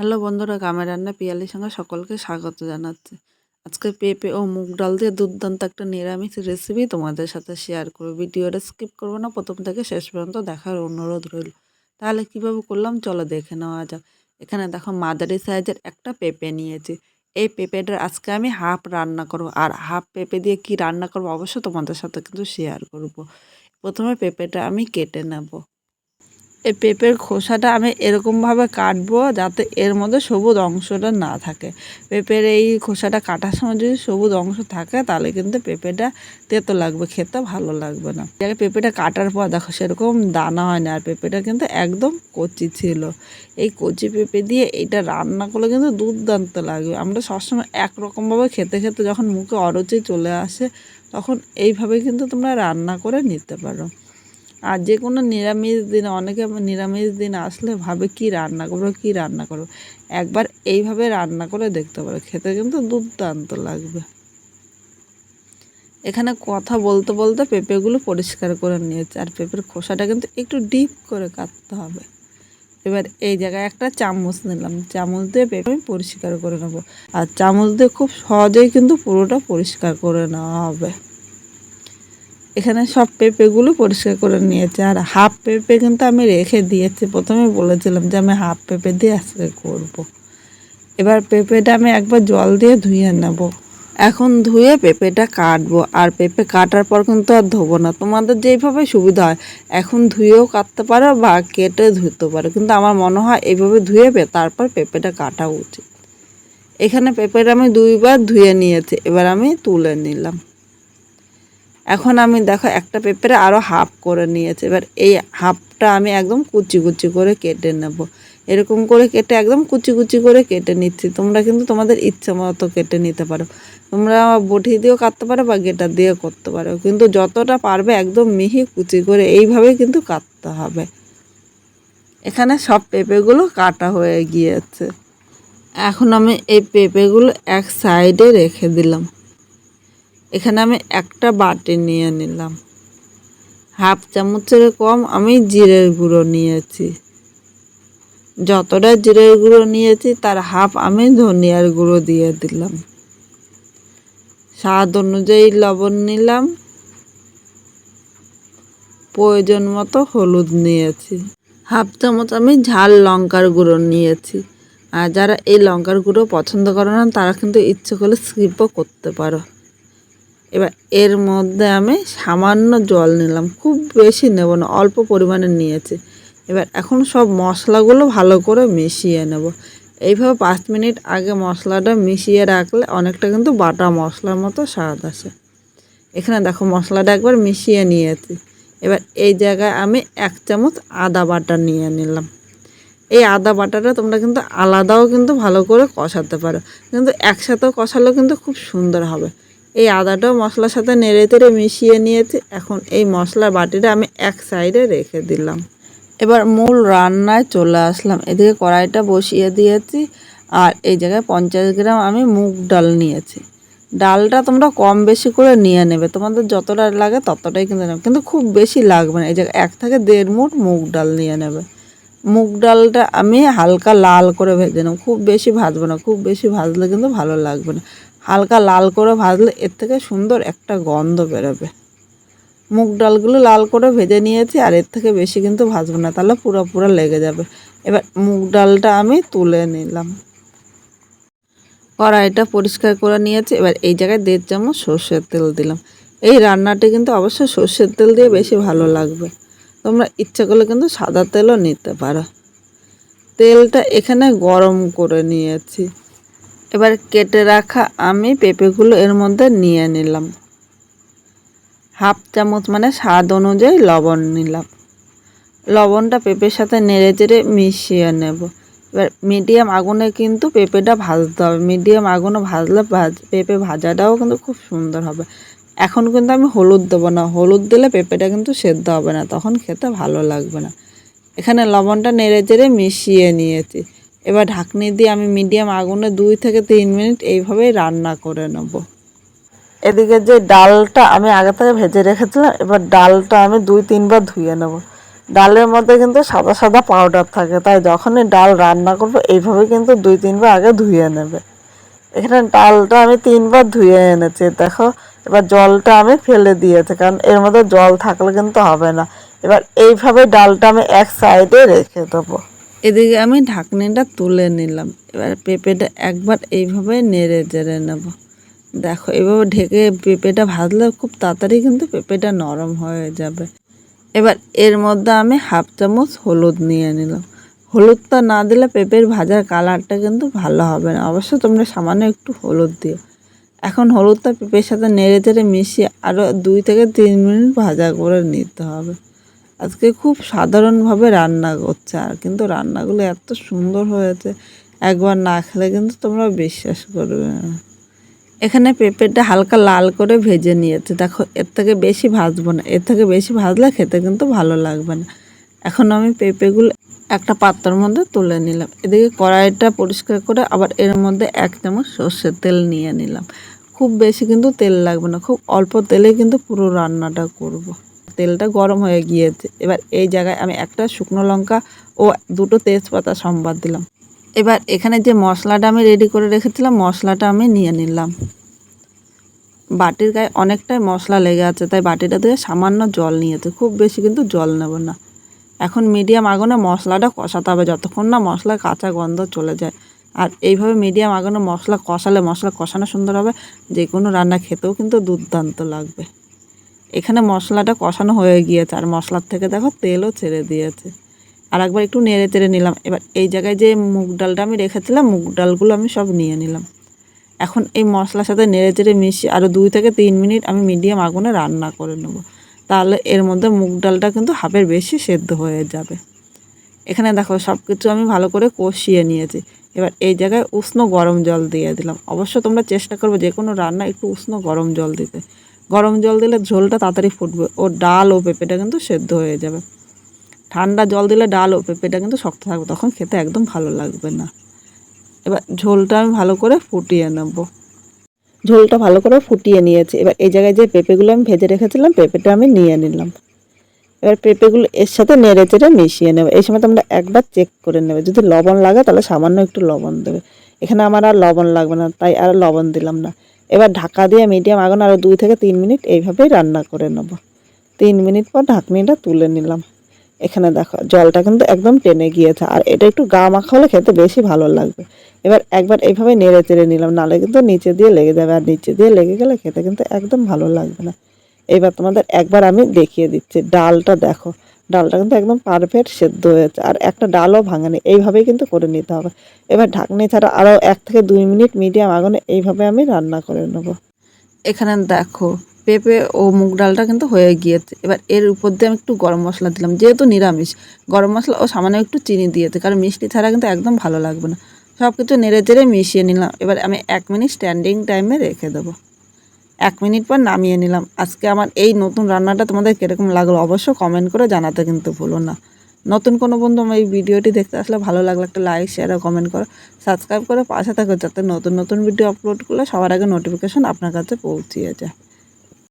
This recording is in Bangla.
হ্যালো বন্ধুরা, গ্রামের রান্না পিয়ালির সঙ্গে সকলকে স্বাগত জানাচ্ছি। আজকে পেঁপে ও মুগ ডাল দিয়ে দুর্দান্ত একটা নিরামিষ রেসিপি তোমাদের সাথে শেয়ার করব। ভিডিওটা স্কিপ করবো না, প্রথম থেকে শেষ পর্যন্ত দেখার অনুরোধ রইল। তাহলে কিভাবে করলাম চলো দেখে নেওয়া যাক। এখানে দেখো মাঝারি সাইজের একটা পেঁপে নিয়েছি। এই পেঁপেটার আজকে আমি হাফ রান্না করব, আর হাফ পেঁপে দিয়ে কি রান্না করবো অবশ্যই তোমাদের সাথে কিন্তু শেয়ার করব। প্রথমে পেঁপেটা আমি কেটে নেব। এই পেঁপের খোসাটা আমি এরকমভাবে কাটবো যাতে এর মধ্যে সবুজ অংশটা না থাকে। পেঁপের এই খোসাটা কাটার সময় যদি সবুজ অংশ থাকে তাহলে কিন্তু পেঁপেটা তেতো লাগবে, খেতে ভালো লাগবে না। পেঁপেটা কাটার পর দেখো সেরকম দানা হয় না, আর পেঁপেটা কিন্তু একদম কচি ছিল। এই কচি পেঁপে দিয়ে এইটা রান্না করলে কিন্তু দুর্দান্ত লাগবে। আমরা সবসময় একরকমভাবে খেতে খেতে যখন মুখে অরুচি চলে আসে তখন এইভাবে কিন্তু তোমরা রান্না করে নিতে পারো। আর যে কোনো নিরামিষ দিন, অনেকে নিরামিষ দিন আসলে ভাবে কি রান্না করবো, একবার এইভাবে রান্না করে দেখতে পারো, খেতে কিন্তু দুর্দান্ত লাগবে। এখানে কথা বলতে বলতে পেঁপেগুলো পরিষ্কার করে নিয়েছে, আর পেঁপের খোসাটা কিন্তু একটু ডিপ করে কাটতে হবে। এবার এই জায়গায় একটা চামচ নিলাম, চামচ দিয়ে পেঁপে আমি পরিষ্কার করে নেবো। আর চামচ দিয়ে খুব সহজেই কিন্তু পুরোটা পরিষ্কার করে নেওয়া হবে। এখানে সব পেঁপেগুলো পরিষ্কার করে নিয়েছে, আর হাফ পেঁপে কিন্তু আমি রেখে দিয়েছি। প্রথমে বলেছিলাম যে আমি হাফ পেঁপে দিয়ে আজকে করব। এবার পেঁপেটা আমি একবার জল দিয়ে ধুয়ে নেব। এখন ধুয়ে পেঁপেটা কাটবো, আর পেঁপে কাটার পর কিন্তু আর ধোবো না। তোমাদের যেইভাবে সুবিধা হয় এখন ধুয়েও কাটতে পারো বা কেটে ধুতে পারো, কিন্তু আমার মনে হয় এইভাবে ধুয়ে তারপর পেঁপেটা কাটা উচিত। এখানে পেঁপেটা আমি 2বার ধুয়ে নিয়েছি, এবার আমি তুলে নিলাম। এখন আমি দেখো একটা পেঁপের আরও হাফ করে নিয়েছি। এবার এই হাফটা আমি একদম কুচি কুচি করে কেটে নেব। এরকম করে কেটে একদম কুচি কুচি করে কেটে নিচ্ছি। তোমরা কিন্তু তোমাদের ইচ্ছা মতো কেটে নিতে পারো। তোমরা বটি দিয়েও কাটতে পারো বা গেটার দিয়েও করতে পারো, কিন্তু যতটা পারবে একদম মিহি কুচি করে এইভাবেই কিন্তু কাটতে হবে। এখানে সব পেঁপেগুলো কাটা হয়ে গিয়েছে। এখন আমি এই পেঁপেগুলো এক সাইডে রেখে দিলাম। এখানে আমি একটা বাটি নিয়ে নিলাম। হাফ চামচের কম আমি জিরের গুঁড়ো নিয়েছি। যতটা জিরের গুঁড়ো নিয়েছি তার হাফ আমি ধনিয়ার গুঁড়ো দিয়ে দিলাম। স্বাদ অনুযায়ী লবণ নিলাম। প্রয়োজন মতো হলুদ নিয়েছি। হাফ চামচ আমি ঝাল লঙ্কার গুঁড়ো নিয়েছি। আর যারা এই লঙ্কার গুঁড়ো পছন্দ করে না তারা কিন্তু ইচ্ছে করলে স্কিপও করতে পারো। এবার এর মধ্যে আমি সামান্য জল নিলাম, খুব বেশি নেব না, অল্প পরিমাণে নিয়েছি। এবার এখন সব মশলাগুলো ভালো করে মিশিয়ে নেব। এইভাবে 5 মিনিট আগে মশলাটা মিশিয়ে রাখলে অনেকটা কিন্তু বাটা মশলার মতো স্বাদ আসে। এখানে দেখো মশলাটা একবার মিশিয়ে নিয়েছি। এবার এই জায়গায় আমি 1 চামচ আদা বাটা নিয়ে নিলাম। এই আদা বাটাটা তোমরা কিন্তু আলাদাও কিন্তু ভালো করে কষাতে পারো, কিন্তু একসাথেও কষালেও কিন্তু খুব সুন্দর হবে। এই আদাটাও মশলার সাথে নেড়ে তেড়ে মিশিয়ে নিয়েছি। এখন এই মশলার বাটিটা আমি এক সাইডে রেখে দিলাম। এবার মূল রান্নায় চলে আসলাম। এদিকে কড়াইটা বসিয়ে দিয়েছি, আর এই জায়গায় 50 গ্রাম আমি মুগ ডাল নিয়েছি। ডালটা তোমরা কম বেশি করে নিয়ে নেবে, তোমাদের যতটা লাগে ততটাই কিন্তু নেবে, কিন্তু খুব বেশি লাগবে না। এই জায়গায় 1 থেকে 1.5 মুঠ মুগ ডাল নিয়ে নেবে। মুগ ডালটা আমি হালকা লাল করে ভেজে নেব, খুব বেশি ভাজবো না, খুব বেশি ভাজলে কিন্তু ভালো লাগবে না। হালকা লাল করে ভাজলে এর থেকে সুন্দর একটা গন্ধ বেরোবে। মুগ ডালগুলো লাল করে ভেজে নিয়েছি, আর এর থেকে বেশি কিন্তু ভাজবো না, তাহলে পুরো লেগে যাবে। এবার মুগ ডালটা আমি তুলে নিলাম। কড়াইটা পরিষ্কার করে নিয়েছি। এবার এই জায়গায় 1.5 চামচ সর্ষের তেল দিলাম। এই রান্নাটি কিন্তু অবশ্যই সর্ষের তেল দিয়ে বেশি ভালো লাগবে। তোমরা ইচ্ছা করলে কিন্তু সাদা তেলও নিতে পারো। তেলটা এখানে গরম করে নিয়েছি। এবার কেটে রাখা আমি পেঁপেগুলো এর মধ্যে নিয়ে নিলাম। হাফ চামচ মানে স্বাদ অনুযায়ী লবণ নিলাম। লবণটা পেঁপের সাথে নেড়ে চেড়ে মিশিয়ে নেব। এবার মিডিয়াম আগুনে কিন্তু পেঁপেটা ভাজতে হবে। মিডিয়াম আগুনে ভাজলে পেঁপে ভাজাটাও কিন্তু খুব সুন্দর হবে। এখন কিন্তু আমি হলুদ দেবো না, হলুদ দিলে পেঁপেটা কিন্তু সেদ্ধ হবে না, তখন খেতে ভালো লাগবে না। এখানে লবণটা নেড়ে চেড়ে মিশিয়ে নিয়েছি। এবার ঢাকনি দিয়ে আমি মিডিয়াম আগুনে 2 থেকে 3 মিনিট এইভাবেই রান্না করে নেব। এদিকে যে ডালটা আমি আগে থেকে ভেজে রেখেছিলাম, এবার ডালটা আমি 2-3 বার ধুয়ে নেব। ডালের মধ্যে কিন্তু সাদা সাদা পাউডার থাকে, তাই যখনই ডাল রান্না করবো এইভাবে কিন্তু 2-3 বার আগে ধুয়ে নেবে। এখানে ডালটা আমি 3 বার ধুয়ে এনেছি, দেখো। এবার জলটা আমি ফেলে দিয়েছি, কারণ এর মধ্যে জল থাকলে কিন্তু হবে না। এবার এইভাবে ডালটা আমি এক সাইডে রেখে দেবো। এদিকে আমি ঢাকনিটা তুলে নিলাম। এবার পেঁপেটা একবার এইভাবে নেড়ে চেড়ে নেব। দেখো এভাবে ঢেকে পেঁপেটা ভাজলে খুব তাড়াতাড়ি কিন্তু পেঁপেটা নরম হয়ে যাবে। এবার এর মধ্যে আমি 1/2 চামচ হলুদ নিয়ে নিলাম। হলুদটা না দিলে পেঁপের ভাজার কালারটা কিন্তু ভালো হবে না, অবশ্য তোমরা সামান্য একটু হলুদ দিও। এখন হলুদটা পেঁপের সাথে নেড়ে চেড়ে মিশিয়ে আরও 2-3 মিনিট ভাজা করে নিতে হবে। আজকে খুব সাধারণভাবে রান্না করছে, আর কিন্তু রান্নাগুলো এত সুন্দর হয়েছে, একবার না খেলে কিন্তু তোমরা বিশ্বাস করবে না। এখানে পেঁপেটা হালকা লাল করে ভেজে নিয়েছে, দেখো। এর থেকে বেশি ভাজবো না, এর থেকে বেশি ভাজলে খেতে কিন্তু ভালো লাগবে না। এখন আমি পেঁপেগুলো একটা পাত্রের মধ্যে তুলে নিলাম। এদিকে কড়াইটা পরিষ্কার করে আবার এর মধ্যে 1 চামচ সর্ষের তেল নিয়ে নিলাম। খুব বেশি কিন্তু তেল লাগবে না, খুব অল্প তেলে কিন্তু পুরো রান্নাটা করব। তেলটা গরম হয়ে গিয়েছে। এবার এই জায়গায় আমি একটা শুকনো লঙ্কা ও 2টো তেজপাতা সম্বাদ দিলাম। এবার এখানে যে মশলাটা আমি রেডি করে রেখেছিলাম, মশলাটা আমি নিয়ে নিলাম। বাটির গায়ে অনেকটাই মশলা লেগে আছে, তাই বাটিটা দিয়ে সামান্য জল নিয়েছে, খুব বেশি কিন্তু জল নেব না। এখন মিডিয়াম আগুনে মশলাটা কষাতে হবে যতক্ষণ না মশলার কাঁচা গন্ধ চলে যায়। আর এইভাবে মিডিয়াম আগুনে মশলা কষালে মশলা কষানো সুন্দর হবে, যে কোনো রান্না খেতেও কিন্তু দুর্দান্ত লাগবে। এখানে মশলাটা কষানো হয়ে গিয়েছে, আর মশলার থেকে দেখো তেলও ছেড়ে দিয়েছে। আর একবার একটু নেড়ে চেড়ে নিলাম। এবার এই জায়গায় যে মুগ ডালটা আমি রেখেছিলাম, মুগ ডালগুলো আমি সব নিয়ে নিলাম। এখন এই মশলার সাথে নেড়ে চেড়ে মিশিয়ে আরও 2-3 মিনিট আমি মিডিয়াম আগুনে রান্না করে নেব। তাহলে এর মধ্যে মুগ ডালটা কিন্তু হাফের বেশি সেদ্ধ হয়ে যাবে। এখানে দেখো সব কিছু আমি ভালো করে কষিয়ে নিয়েছি। এবার এই জায়গায় উষ্ণ গরম জল দিয়ে দিলাম। অবশ্য তোমরা চেষ্টা করবে যে কোনো রান্না একটু উষ্ণ গরম জল দিতে। গরম জল দিলে ঝোলটা তাড়াতাড়ি ফুটবে, ও ডাল ও পেঁপেটা কিন্তু সেদ্ধ হয়ে যাবে। ঠান্ডা জল দিলে ডাল ও পেঁপেটা কিন্তু শক্ত থাকবে, তখন খেতে একদম ভালো লাগবে না। এবার ঝোলটা আমি ভালো করে ফুটিয়ে নেব। ঝোলটা ভালো করে ফুটিয়ে নিয়েছি। এবার এই জায়গায় যে পেঁপেগুলো আমি ভেজে রেখেছিলাম, পেঁপেটা আমি নিয়ে নিলাম। এবার পেঁপেগুলো এর সাথে নেড়ে চেড়ে মিশিয়ে নেবে। এই সময় তোমরা একবার চেক করে নেবে, যদি লবণ লাগে তাহলে সামান্য একটু লবণ দেবে। এখানে আমার আর লবণ লাগবে না, তাই আর লবণ দিলাম না। এবার ঢাকা দিয়ে মিডিয়াম আগুনে আরও 2-3 মিনিট এইভাবেই রান্না করে নেব। 3 মিনিট পর ঢাকনিটা তুলে নিলাম। এখানে দেখো জলটা কিন্তু একদম টেনে গিয়েছে, আর এটা একটু গা মাখা হলে খেতে বেশি ভালো লাগবে। এবার একবার এইভাবে নেড়ে চেড়ে নিলাম, নাহলে কিন্তু নিচে দিয়ে লেগে যাবে, আর নিচে দিয়ে লেগে গেলে খেতে কিন্তু একদম ভালো লাগবে না। এবার তোমাদের একবার আমি দেখিয়ে দিচ্ছি। ডালটা দেখো, ডালটা কিন্তু একদম পারফেক্ট সেদ্ধ হয়েছে, আর একটা ডালও ভাঙেনি। এইভাবেই কিন্তু করে নিতে হবে। এবার ঢাকনি ছাড়া আরও 1-2 মিনিট মিডিয়াম আগুনে এইভাবে আমি রান্না করে নেব। এখানে দেখো পেঁপে ও মুগ ডালটা কিন্তু হয়ে গিয়েছে। এবার এর উপর দিয়ে আমি একটু গরম মশলা দিলাম, যেহেতু নিরামিষ। গরম মশলা ও সামান্য একটু চিনি দিয়েছে, কারণ মিষ্টি ছাড়া কিন্তু একদম ভালো লাগবে না। সব কিছু নেড়ে চেড়ে মিশিয়ে নিলাম। এবার আমি 1 মিনিট স্ট্যান্ডিং টাইমে রেখে দেবো। 1 মিনিট পর নামিয়ে নিলাম। আজকে আমার এই নতুন রান্নাটা তোমাদের কীরকম লাগলো অবশ্য কমেন্ট করে জানাতে কিন্তু ভুলো না। নতুন কোনো বন্ধু আমার এই ভিডিওটি দেখতে আসলে ভালো লাগলে একটা লাইক, শেয়ার আর কমেন্ট করো। সাবস্ক্রাইব করে পাশে থাকো, যাতে নতুন নতুন ভিডিও আপলোড করলে সবার আগে নোটিফিকেশন আপনার কাছে পৌঁছিয়ে যায়।